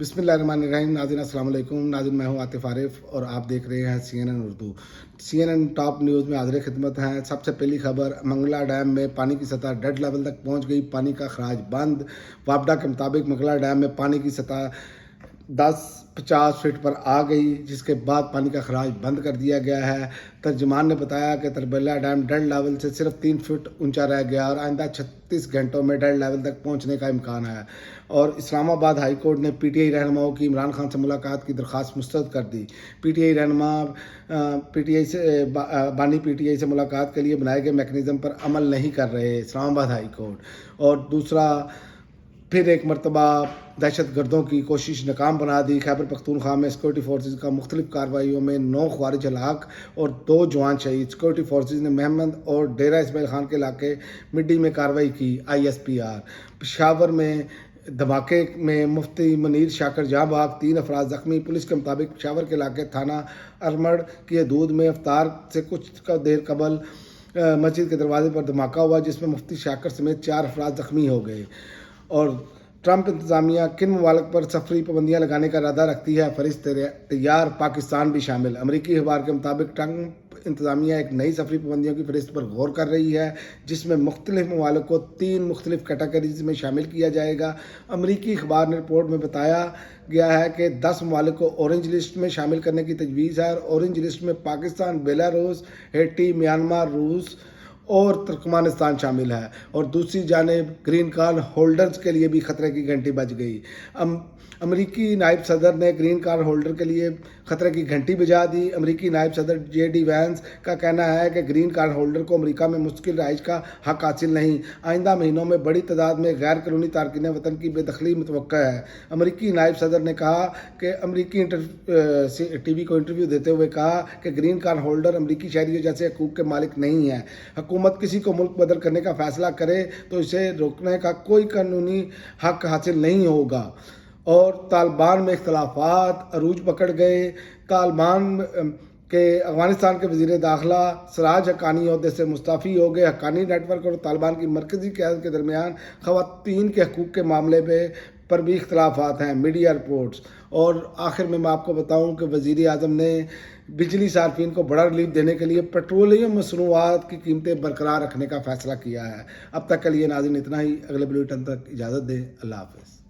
बिस्मिल्लाहिर्रहमानिर्रहीम। नाज़रीन अस्सलाम वालेकुम। नाज़रीन मैं हूँ आतिफ आरिफ और आप देख रहे हैं CNN Urdu. CNN top news में हाज़िर खिदमत हैं। सबसे पहली खबर, मंगला डैम में पानी की सतह डेड लेवल तक पहुँच गई, पानी का खराज बंद। वापडा के मुताबिक मंगला डैम में पानी की सतह 10-50 फीट पर आ गई, जिसके बाद पानी का खराज बंद कर दिया गया है। तर्जुमान ने बताया कि तरबेला डैम डेड लेवल से सिर्फ 3 फीट ऊंचा रह गया और आइंदा 36 घंटों में डेड लेवल तक पहुंचने का इम्कान है। और इस्लामाबाद हाई कोर्ट ने PTI रहनुमाओं की इमरान खान से मुलाकात की दरख्वास्त मुस्तरद कर दी। PTI रहनुमा बानी PTI से मुलाकात के लिए बनाए गए मैकेनिज़्म पर अमल नहीं कर रहे, इस्लामाबाद हाई कोर्ट। और दूसरा, फिर एक मरतबा दहशत गर्दों की कोशिश नाकाम बना दी। खैबर पख्तूनख्वा में सिक्योरिटी फोर्सेज का मुख्तलिफ कार्रवाइयों में 9 ख्वारिज हलाक और 2 जवान शहीद। सिक्योरिटी फोर्सेज ने महमद और डेरा इस्माइल खान के इलाके मिड्डी में कार्रवाई की। ISPR पेशावर में धमाके में मुफ्ती मनीर शाकर जहाँ भाग, 3 अफराद जख्मी। पुलिस के मुताबिक पेशावर के इलाके थाना अरमड़ की हदूद में अफ्तार से कुछ देर कबल मस्जिद के दरवाजे पर धमाका हुआ, जिसमें मुफ्ती शाकर समेत 4 अफराद जख्मी हो गए। और ट्रंप इंतजामिया किन ममालिक पर सफरी पाबंदियाँ लगाने का इरादा रखती है, फरिश्त तैयार, पाकिस्तान भी शामिल। अमरीकी अखबार के मुताबिक ट्रंप इंतजामिया एक नई सफरी पाबंदियों की फरिश्त पर गौर कर रही है, जिसमें मुख्तलिफ ममालिक को 3 मुख्तलिफ कैटेगरीज में शामिल किया जाएगा। अमरीकी अखबार ने रिपोर्ट में बताया गया है कि 10 ममालिक को ऑरेंज लिस्ट में शामिल करने की तजवीज़ है। और ऑरेंज लिस्ट में पाकिस्तान, बेलारूस, हैटी, म्यांमार, रूस और तुर्कमानिस्तान शामिल है। और दूसरी जानिब ग्रीन कार्ड होल्डर्स के लिए भी खतरे की घंटी बज गई। अमरीकी नायब सदर ने ग्रीन कार्ड होल्डर के लिए खतरे की घंटी बजा दी। अमरीकी नायब सदर JD वैंस का कहना है कि ग्रीन कार्ड होल्डर को अमरीका में मुस्तकिल रहाइश का हक हासिल नहीं। आइंदा महीनों में बड़ी तादाद में गैर कानूनी तारकीन वतन की बेदखली मुतवक्का है। अमरीकी नायब सदर ने कहा कि अमरीकी TV को इंटरव्यू देते हुए कहा कि ग्रीन कार्ड होल्डर अमरीकी शहरियों जैसे हकूक़ के मालिक नहीं है। हुकूमत किसी को मुल्क बदल करने का फैसला करे तो इसे रोकने का कोई कानूनी हक हासिल नहीं होगा। और तालिबान में इख्तलाफात अरूज पकड़ गए। तालिबान के अफगानिस्तान के वज़ीर दाखिला सराज हक्कानी ओहदे से मुस्तफ़ी हो गए। हक्कानी नेटवर्क और तालिबान की मरकज़ी क़यादत के दरमियान ख़वातीन के हकूक़ के मामले पर भी इख्तलाफात हैं, मीडिया रिपोर्ट्स। और आखिर में मैं आपको बताऊं कि वज़ीर आज़म ने बिजली सार्फिन को बड़ा रिलीफ देने के लिए पेट्रोलियम मसनूआत की कीमतें बरकरार रखने का फ़ैसला किया है। अब तक के लिए नाज़रीन इतना ही। अगले बुलेटिन तक इजाज़त दें। अल्लाह हाफ़िज़।